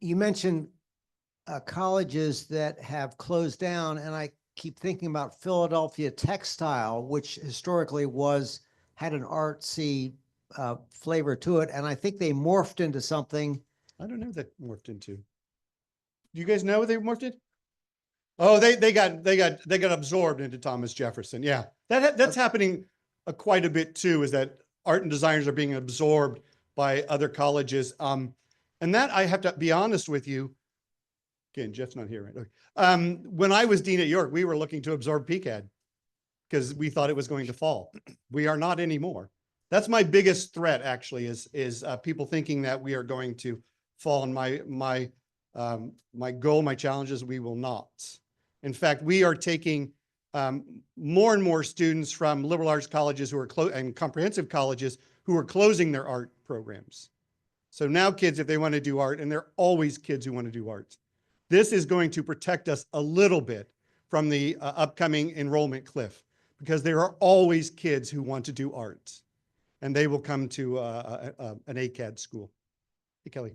you mentioned colleges that have closed down, and I keep thinking about Philadelphia Textile, which historically had an artsy flavor to it, and I think they morphed into something. I don't know what that morphed into. Do you guys know what they morphed into? Oh, they got absorbed into Thomas Jefferson. Yeah, that's happening quite a bit too, is that art and designers are being absorbed by other colleges. And that, I have to be honest with you, again, Jeff's not here, right? Okay. When I was dean at York, we were looking to absorb PCAD because we thought it was going to fall. We are not anymore. That's my biggest threat, actually, is people thinking that we are going to fall. And my goal, my challenge is we will not. In fact, we are taking more and more students from liberal arts colleges and comprehensive colleges who are closing their art programs. So now kids, if they want to do art, and there are always kids who want to do art, this is going to protect us a little bit from the upcoming enrollment cliff, because there are always kids who want to do art, and they will come to an ACAD school. Hey, Kelly.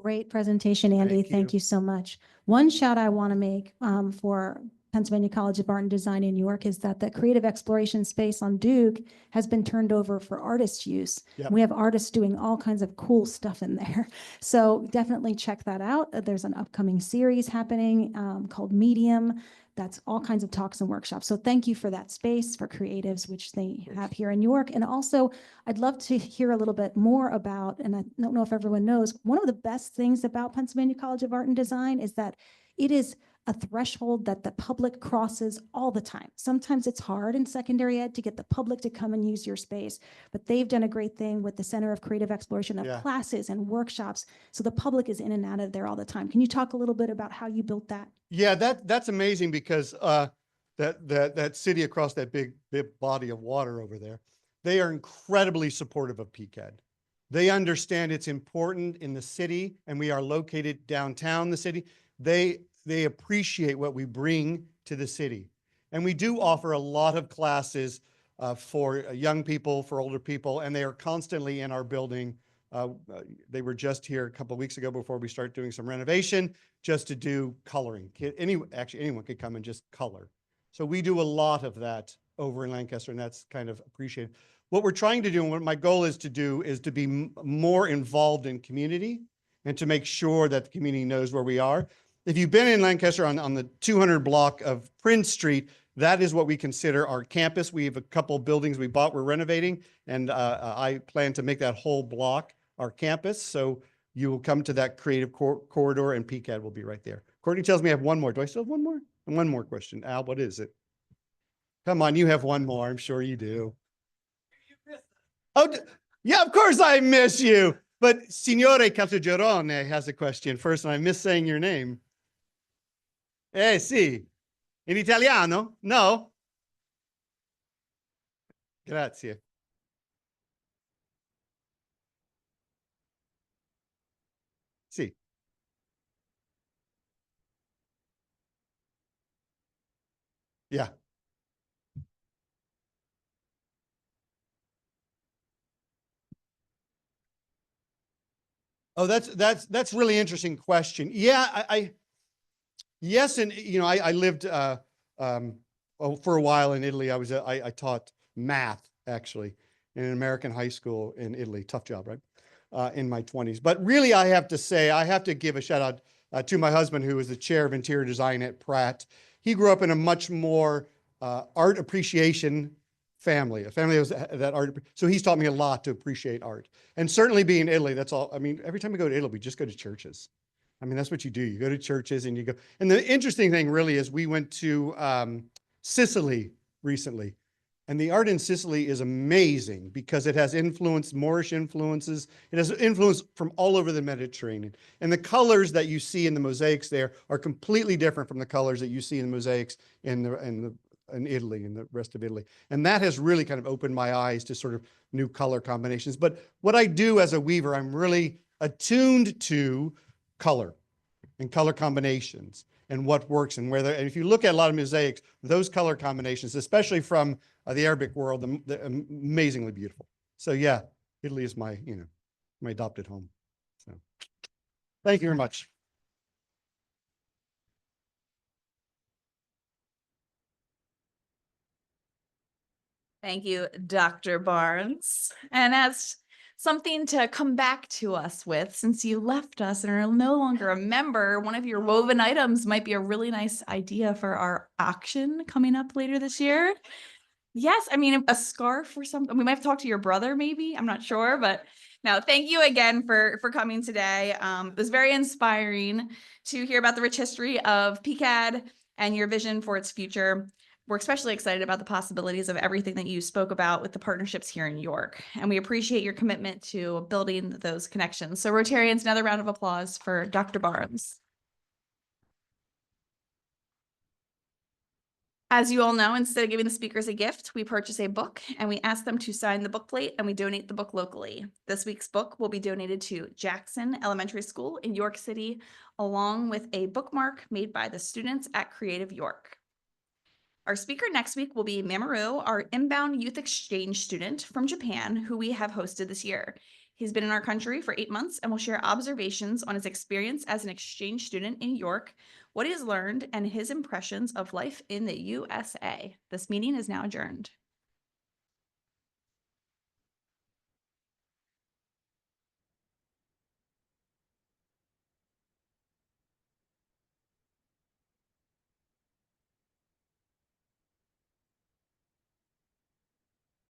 Great presentation, Andy. Thank you so much. One shout I want to make for Pennsylvania College of Art and Design in New York is that the creative exploration space on Duke has been turned over for artist use. Yep. We have artists doing all kinds of cool stuff in there. So definitely check that out. There's an upcoming series happening called Medium. That's all kinds of talks and workshops. So thank you for that space for creatives, which they have here in New York. And also, I'd love to hear a little bit more about, and I don't know if everyone knows, one of the best things about Pennsylvania College of Art and Design is that it is a threshold that the public crosses all the time. Sometimes it's hard in secondary ed to get the public to come and use your space, but they've done a great thing with the Center of Creative Exploration of classes and workshops. So the public is in and out of there all the time. Can you talk a little bit about how you built that? Yeah, that's amazing, because that city across that big body of water over there, they are incredibly supportive of PCAD. They understand it's important in the city, and we are located downtown the city. They appreciate what we bring to the city. And we do offer a lot of classes for young people, for older people, and they are constantly in our building. They were just here a couple of weeks ago before we start doing some renovation, just to do coloring. Actually, anyone could come and just color. So we do a lot of that over in Lancaster, and that's kind of appreciated. What we're trying to do, and what my goal is to do, is to be more involved in community and to make sure that the community knows where we are. If you've been in Lancaster on the 200 block of Prince Street, that is what we consider our campus. We have a couple of buildings we bought, we're renovating, and I plan to make that whole block our campus. So you will come to that creative corridor, and PCAD will be right there. Courtney tells me I have one more. Do I still have one more? And one more question. Al, what is it? Come on, you have one more. I'm sure you do. Oh, yeah, of course I miss you. But Signore Caltagirone has a question first, and I miss saying your name. Eh, sì. In Italiano? No? Grazie. Sì. Yeah. Oh, that's really interesting question. Yeah, yes, and I lived for a while in Italy. I taught math actually in an American high school in Italy. Tough job, right? In my 20s. But really, I have to say, I have to give a shout out to my husband, who is the chair of interior design at Pratt. He grew up in a much more art appreciation family, a family that art. So he's taught me a lot to appreciate art. And certainly being in Italy, that's all. I mean, every time we go to Italy, we just go to churches. I mean, that's what you do. You go to churches and you go. And the interesting thing really is we went to Sicily recently. And the art in Sicily is amazing because it has Moorish influences. It has influence from all over the Mediterranean. And the colors that you see in the mosaics there are completely different from the colors that you see in the mosaics in Italy and the rest of Italy. And that has really kind of opened my eyes to sort of new color combinations. But what I do as a weaver, I'm really attuned to color and color combinations and what works and whether. And if you look at a lot of mosaics, those color combinations, especially from the Arabic world, they're amazingly beautiful. So yeah, Italy is my adopted home. So thank you very much. Thank you, Dr. Barnes. And as something to come back to us with, since you left us and are no longer a member, one of your woven items might be a really nice idea for our auction coming up later this year. Yes, I mean, a scarf or something. We might have to talk to your brother, maybe. I'm not sure, but no, thank you again for coming today. It was very inspiring to hear about the rich history of PCAD and your vision for its future. We're especially excited about the possibilities of everything that you spoke about with the partnerships here in York. And we appreciate your commitment to building those connections. So Rotarians, another round of applause for Dr. Barnes. As you all know, instead of giving the speakers a gift, we purchase a book and we ask them to sign the book plate and we donate the book locally. This week's book will be donated to Jackson Elementary School in York City, along with a bookmark made by the students at Creative York. Our speaker next week will be Mamoru, our inbound youth exchange student from Japan, who we have hosted this year. He's been in our country for 8 months and will share observations on his experience as an exchange student in York, what he has learned, and his impressions of life in the USA. This meeting is now adjourned.